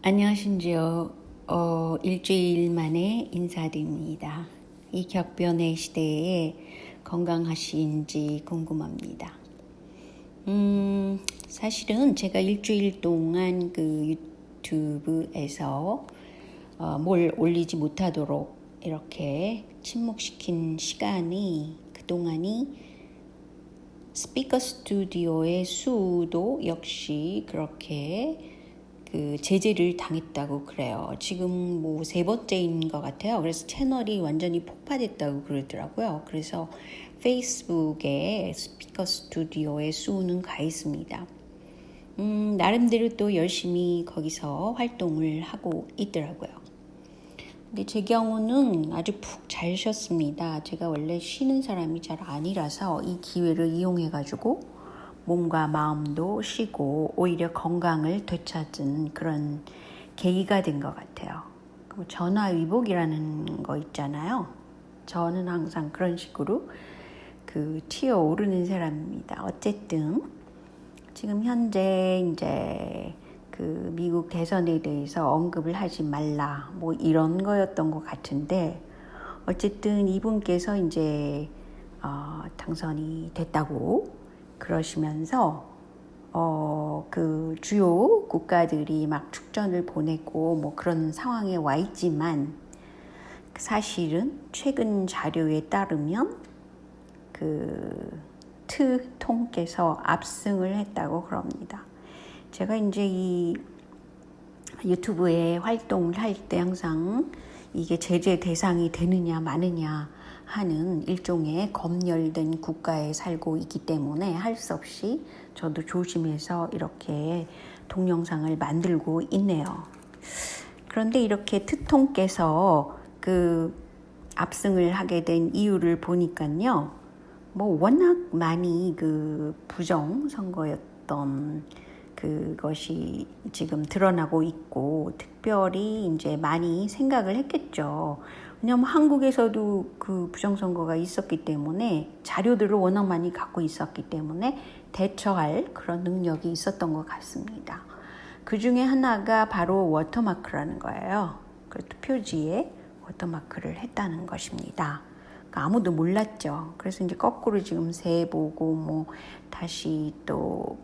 안녕하신지요. 일주일 만에 인사드립니다. 이 격변의 시대에 건강하신지 궁금합니다. 사실은 제가 일주일 동안 그 유튜브에서 뭘 올리지 못하도록 이렇게 침묵시킨 시간이 그동안이 스피커 스튜디오의 수도 역시 그렇게 그 제재를 당했다고 그래요. 지금 뭐 3번째인 것 같아요. 그래서 채널이 완전히 폭파됐다고 그러더라고요. 그래서 페이스북에 스피커 스튜디오의 수는 가 있습니다. 나름대로 또 열심히 거기서 활동을 하고 있더라고요. 근데 제 경우는 아주 푹 잘 쉬었습니다. 제가 원래 쉬는 사람이 잘 아니라서 이 기회를 이용해가지고 몸과 마음도 쉬고 오히려 건강을 되찾은 그런 계기가 된 것 같아요. 전화위복이라는 거 있잖아요. 저는 항상 그런 식으로 튀어오르는 사람입니다. 어쨌든 지금 현재 이제 그 미국 대선에 대해서 언급을 하지 말라 뭐 이런 거였던 것 같은데 어쨌든 이분께서 이제 당선이 됐다고 그러시면서 그 주요 국가들이 막 축전을 보내고 뭐 그런 상황에 와 있지만 사실은 최근 자료에 따르면 트통께서 압승을 했다고 그럽니다. 제가 이제 이 유튜브에 활동을 할 때 항상 이게 제재 대상이 되느냐 마느냐 하는 일종의 검열된 국가에 살고 있기 때문에 할 수 없이 저도 조심해서 이렇게 동영상을 만들고 있네요. 그런데 이렇게 트통께서 압승을 하게 된 이유를 보니까요. 뭐 워낙 많이 부정 선거였던 그것이 지금 드러나고 있고 특별히 이제 많이 생각을 했겠죠. 왜냐하면 한국에서도 부정선거가 있었기 때문에 자료들을 워낙 많이 갖고 있었기 때문에 대처할 그런 능력이 있었던 것 같습니다. 그 중에 하나가 바로 워터마크라는 거예요. 그 투표지에 워터마크를 했다는 것입니다. 그러니까 아무도 몰랐죠. 그래서 이제 거꾸로 지금 세보고 뭐 다시 또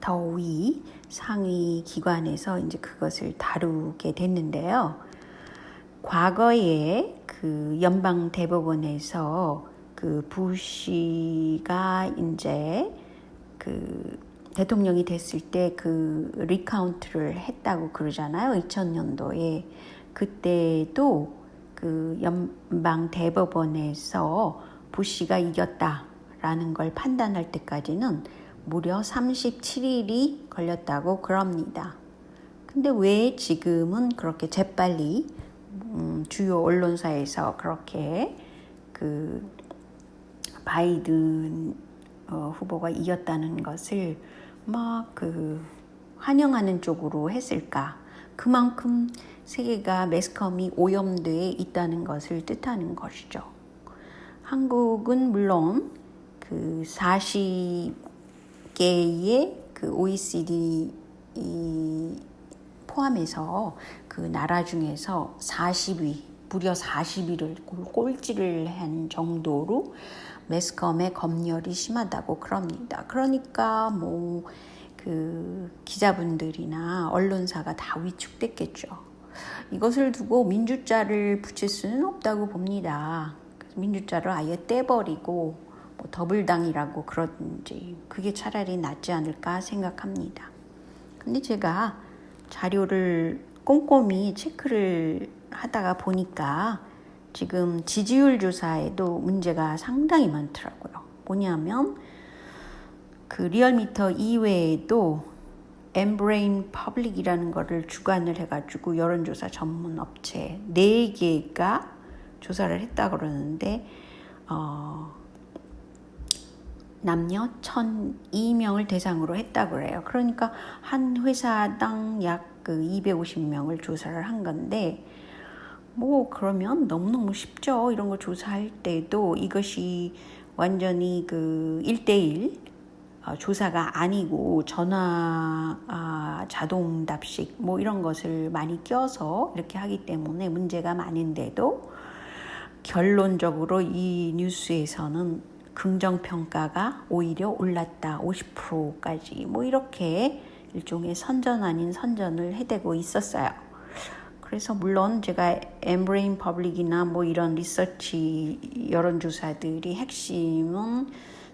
더위 상위 기관에서 이제 그것을 다루게 됐는데요. 과거에 연방 대법원에서 부시가 이제 대통령이 됐을 때 리카운트를 했다고 그러잖아요. 2000년도에 그때도 연방 대법원에서 부시가 이겼다라는 걸 판단할 때까지는 무려 37일이 걸렸다고 그럽니다. 근데 왜 지금은 그렇게 재빨리 주요 언론사에서 그렇게 바이든 후보가 이겼다는 것을 막 환영하는 쪽으로 했을까? 그만큼 세계가 매스컴이 오염되어 있다는 것을 뜻하는 것이죠. 한국은 물론 40개의 OECD 포함해서 나라 중에서 40위, 무려 40위를 꼴찌를 한 정도로 매스컴의 검열이 심하다고 그럽니다. 그러니까 뭐 기자분들이나 언론사가 다 위축됐겠죠. 이것을 두고 민주자를 붙일 수는 없다고 봅니다. 그래서 민주자를 아예 떼버리고 뭐 더블당이라고 그러든지 그게 차라리 낫지 않을까 생각합니다. 근데 제가 자료를 꼼꼼히 체크를 하다가 보니까 지금 지지율 조사에도 문제가 상당히 많더라고요. 뭐냐면 리얼미터 이외에도 엠브레인 퍼블릭이라는 거를 주관을 해가지고 여론조사 전문 업체 4개가 조사를 했다고 그러는데 남녀 1,002명을 대상으로 했다고 그래요. 그러니까 한 회사당 약 250명을 조사를 한 건데 뭐 그러면 너무너무 쉽죠. 이런 거 조사할 때도 이것이 완전히 1대1 조사가 아니고 전화 자동 답식 뭐 이런 것을 많이 껴서 이렇게 하기 때문에 문제가 많은데도 결론적으로 이 뉴스에서는 긍정평가가 오히려 올랐다. 50%까지 뭐 이렇게 일종의 선전 아닌 선전을 해대고 있었어요. 그래서 물론 제가 엠브레인 퍼블릭이나 뭐 이런 리서치 여론조사들이 핵심은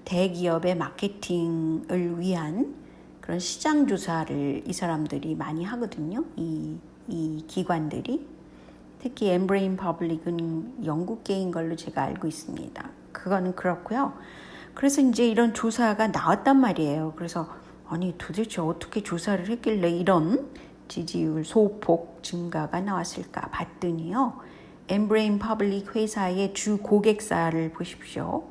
대기업의 마케팅을 위한 그런 시장조사를 이 사람들이 많이 하거든요. 이 기관들이. 특히 엠브레인 퍼블릭은 영국계인 걸로 제가 알고 있습니다. 그거는 그렇고요. 그래서 이제 이런 조사가 나왔단 말이에요. 그래서 아니 도대체 어떻게 조사를 했길래 이런 지지율 소폭 증가가 나왔을까 봤더니요. 엠브레인 퍼블릭 회사의 주 고객사를 보십시오.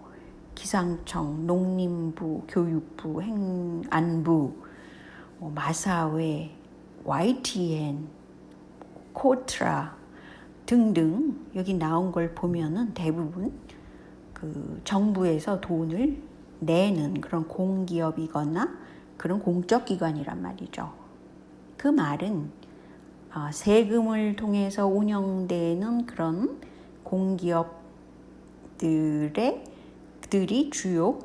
기상청, 농림부, 교육부, 행안부, 마사회, YTN, 코트라 등등 여기 나온 걸 보면은 대부분 그 정부에서 돈을 내는 그런 공기업이거나 그런 공적 기관이란 말이죠. 그 말은 세금을 통해서 운영되는 그런 공기업들이 주요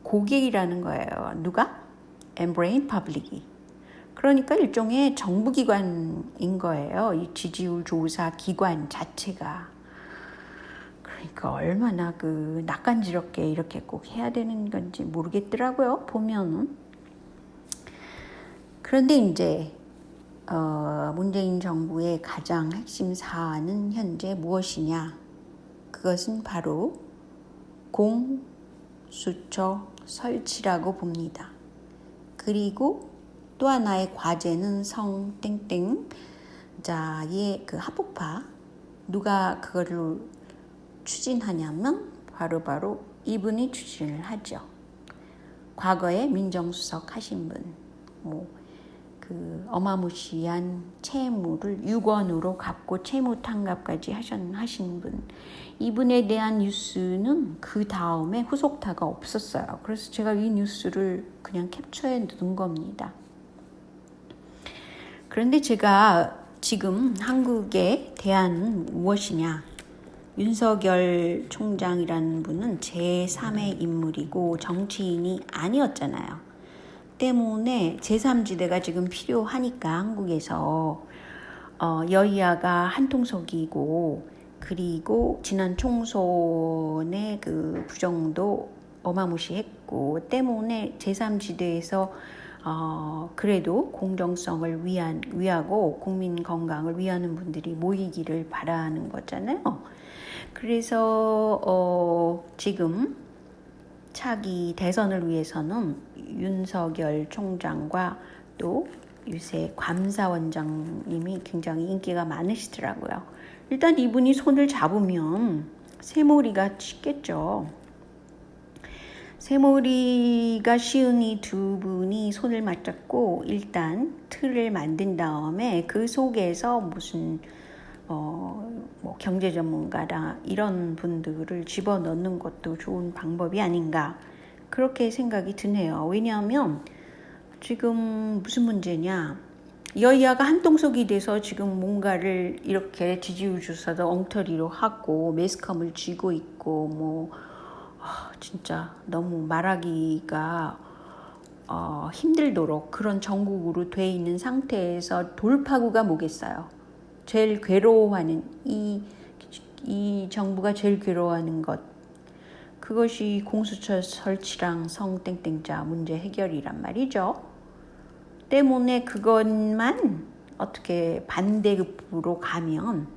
고객이라는 거예요. 누가? 엠브레인 퍼블릭이. 그러니까 일종의 정부기관인 거예요. 이 지지율 조사 기관 자체가. 그러니까 얼마나 그 낯간지럽게 이렇게 꼭 해야 되는 건지 모르겠더라고요. 보면은. 그런데 이제 문재인 정부의 가장 핵심 사안은 현재 무엇이냐? 그것은 바로 공수처 설치라고 봅니다. 그리고 또 하나의 과제는 성땡땡자의 그 합법화. 누가 그거를 추진하냐면 바로 이분이 추진을 하죠. 과거에 민정수석 하신 분, 그 어마무시한 채무를 6원으로 갚고 채무탕갑까지 하신 분. 이분에 대한 뉴스는 그 다음에 후속타가 없었어요. 그래서 제가 이 뉴스를 그냥 캡처해 둔 겁니다. 그런데 제가 지금 한국의 대안은 무엇이냐? 윤석열 총장이라는 분은 제3의 인물이고 정치인이 아니었잖아요. 때문에 제3지대가 지금 필요하니까 한국에서 여야가 한통속이고 그리고 지난 총선의 그 부정도 어마무시했고 때문에 제3지대에서 그래도 공정성을 위하고 국민 건강을 위하는 분들이 모이기를 바라는 거잖아요. 그래서 지금 차기 대선을 위해서는 윤석열 총장과 또 유세 감사원장님이 굉장히 인기가 많으시더라고요. 일단 이분이 손을 잡으면 새몰이가 쉽겠죠. 새몰이가 쉬운 이 두 분이 손을 맞잡고 일단 틀을 만든 다음에 그 속에서 무슨 경제 전문가라 이런 분들을 집어넣는 것도 좋은 방법이 아닌가 그렇게 생각이 드네요. 왜냐하면 지금 무슨 문제냐, 여야가 한통속이 돼서 지금 뭔가를 이렇게 지지율 조사도 엉터리로 하고 매스컴을 쥐고 있고 진짜 너무 말하기가 힘들도록 그런 정국으로 돼 있는 상태에서 돌파구가 뭐겠어요. 제일 괴로워하는 이 정부가 제일 괴로워하는 것, 그것이 공수처 설치랑 성땡땡자 문제 해결이란 말이죠. 때문에 그것만 어떻게 반대급부로 가면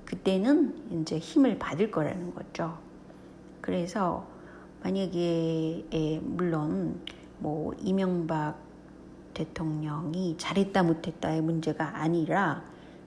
그때는 이제 힘을 받을 거라는 거죠. 그래서 만약에 물론 이명박 대통령이 잘했다 못했다의 문제가 아니라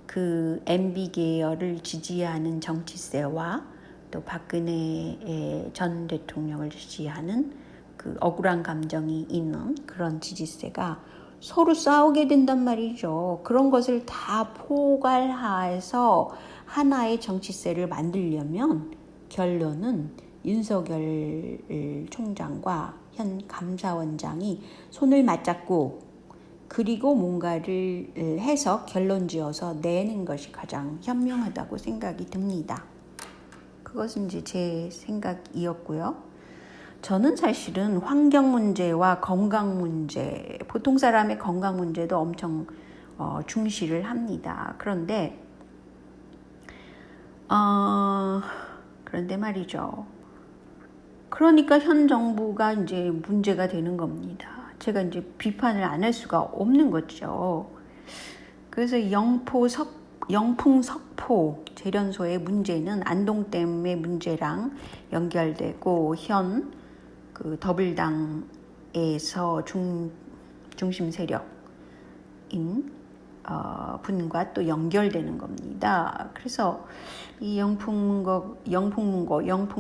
그 MB 계열을 지지하는 정치세와 또 박근혜 전 대통령을 지지하는 그 억울한 감정이 있는 그런 지지세가 서로 싸우게 된단 말이죠. 그런 것을 다 포괄해서 하나의 정치세를 만들려면 결론은 윤석열 총장과 현 감사원장이 손을 맞잡고 그리고 뭔가를 해서 결론 지어서 내는 것이 가장 현명하다고 생각이 듭니다. 그것은 이제 제 생각이었고요. 저는 사실은 환경 문제와 건강 문제, 보통 사람의 건강 문제도 엄청 중시를 합니다. 그런데 말이죠. 그러니까 현 정부가 이제 문제가 되는 겁니다. 제가 이제 비판을 안 할 수가 없는 거죠. 그래서 영풍 석포 재련소의 문제는 안동댐의 문제랑 연결되고 현 그 더불당에서 중심 세력인 분과 또 연결되는 겁니다. 그래서 이 영풍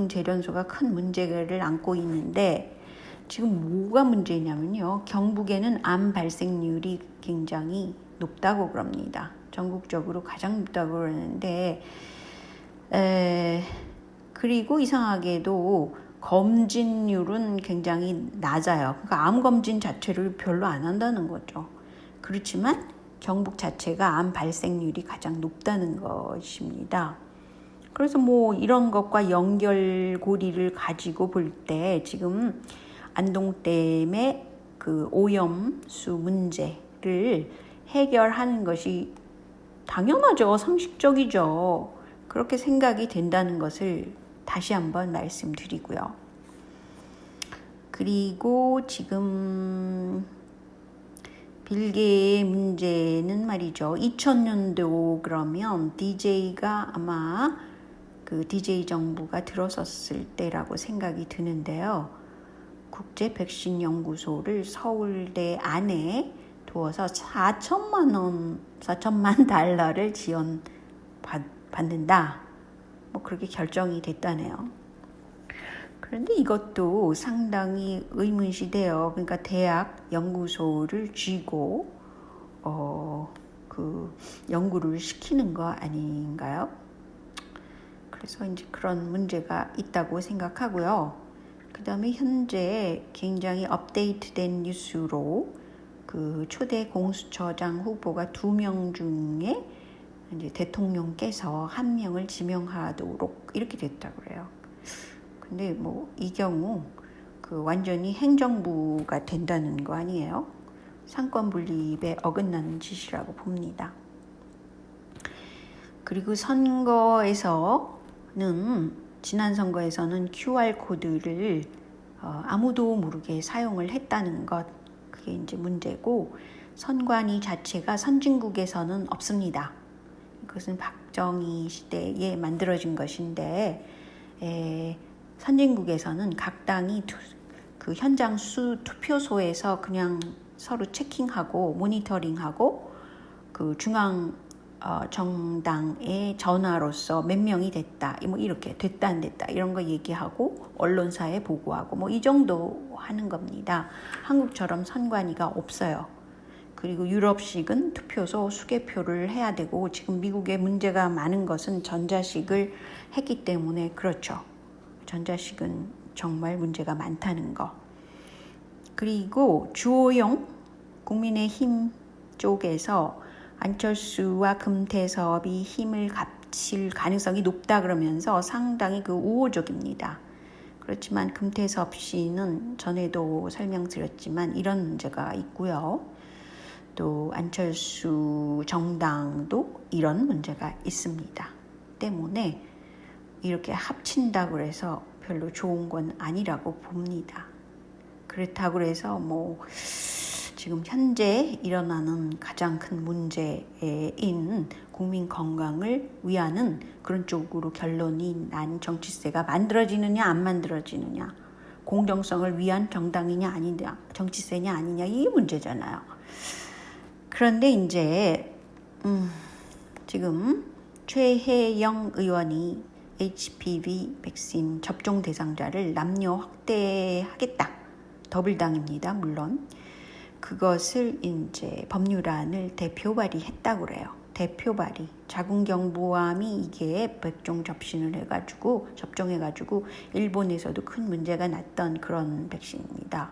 재련소가 큰 문제를 안고 있는데 지금 뭐가 문제냐면요. 경북에는 암 발생률이 굉장히 높다고 그럽니다. 전국적으로 가장 높다고 그러는데 그리고 이상하게도 검진율은 굉장히 낮아요. 그러니까 암 검진 자체를 별로 안 한다는 거죠. 그렇지만 경북 자체가 암 발생률이 가장 높다는 것입니다. 그래서 뭐 이런 것과 연결고리를 가지고 볼 때 지금 안동댐의 그 오염수 문제를 해결하는 것이 당연하죠. 상식적이죠. 그렇게 생각이 된다는 것을 다시 한번 말씀드리고요. 그리고 지금 빌게의 문제는 말이죠. 2000년도 그러면 DJ가 아마 그 DJ 정부가 들어섰을 때라고 생각이 드는데요. 국제 백신 연구소를 서울대 안에 두어서 4천만 달러를 지원 받는다. 뭐 그렇게 결정이 됐다네요. 그런데 이것도 상당히 의문시돼요. 그러니까 대학 연구소를 쥐고 그 연구를 시키는 거 아닌가요? 그래서 이제 그런 문제가 있다고 생각하고요. 그 다음에 현재 굉장히 업데이트된 뉴스로 그 초대 공수처장 후보가 2명 중에 이제 대통령께서 1명을 지명하도록 이렇게 됐다고 그래요. 근데 뭐 이 경우 그 완전히 행정부가 된다는 거 아니에요? 상권 분립에 어긋나는 짓이라고 봅니다. 그리고 지난 선거에서는 QR코드를 아무도 모르게 사용을 했다는 것, 그게 이제 문제고, 선관위 자체가 선진국에서는 없습니다. 이것은 박정희 시대에 만들어진 것인데 선진국에서는 각 당이 그 현장 투표소에서 그냥 서로 체킹하고 모니터링하고 그 중앙 정당의 전화로서 몇 명이 됐다, 뭐 이렇게 됐다 안 됐다 이런 거 얘기하고 언론사에 보고하고 뭐 이 정도 하는 겁니다. 한국처럼 선관위가 없어요. 그리고 유럽식은 투표소 수개표를 해야 되고, 지금 미국에 문제가 많은 것은 전자식을 했기 때문에 그렇죠. 전자식은 정말 문제가 많다는 거. 그리고 주호영 국민의힘 쪽에서 안철수와 금태섭이 힘을 합칠 가능성이 높다 그러면서 상당히 그 우호적입니다. 그렇지만 금태섭 씨는 전에도 설명드렸지만 이런 문제가 있고요. 또 안철수 정당도 이런 문제가 있습니다. 때문에 이렇게 합친다고 해서 별로 좋은 건 아니라고 봅니다. 그렇다고 해서 뭐 지금 현재 일어나는 가장 큰 문제인 국민 건강을 위하는 그런 쪽으로 결론이 난 정치세가 만들어지느냐 안 만들어지느냐, 공정성을 위한 정당이냐 아니냐, 정치세냐 아니냐, 이게 문제잖아요. 그런데 이제 지금 최혜영 의원이 HPV 백신 접종 대상자를 남녀 확대하겠다. 더불당입니다. 물론 그것을 이제 법률안을 대표 발의했다고 그래요. 대표 발이 자궁경부암이 이게 백종 접종해가지고 일본에서도 큰 문제가 났던 그런 백신입니다.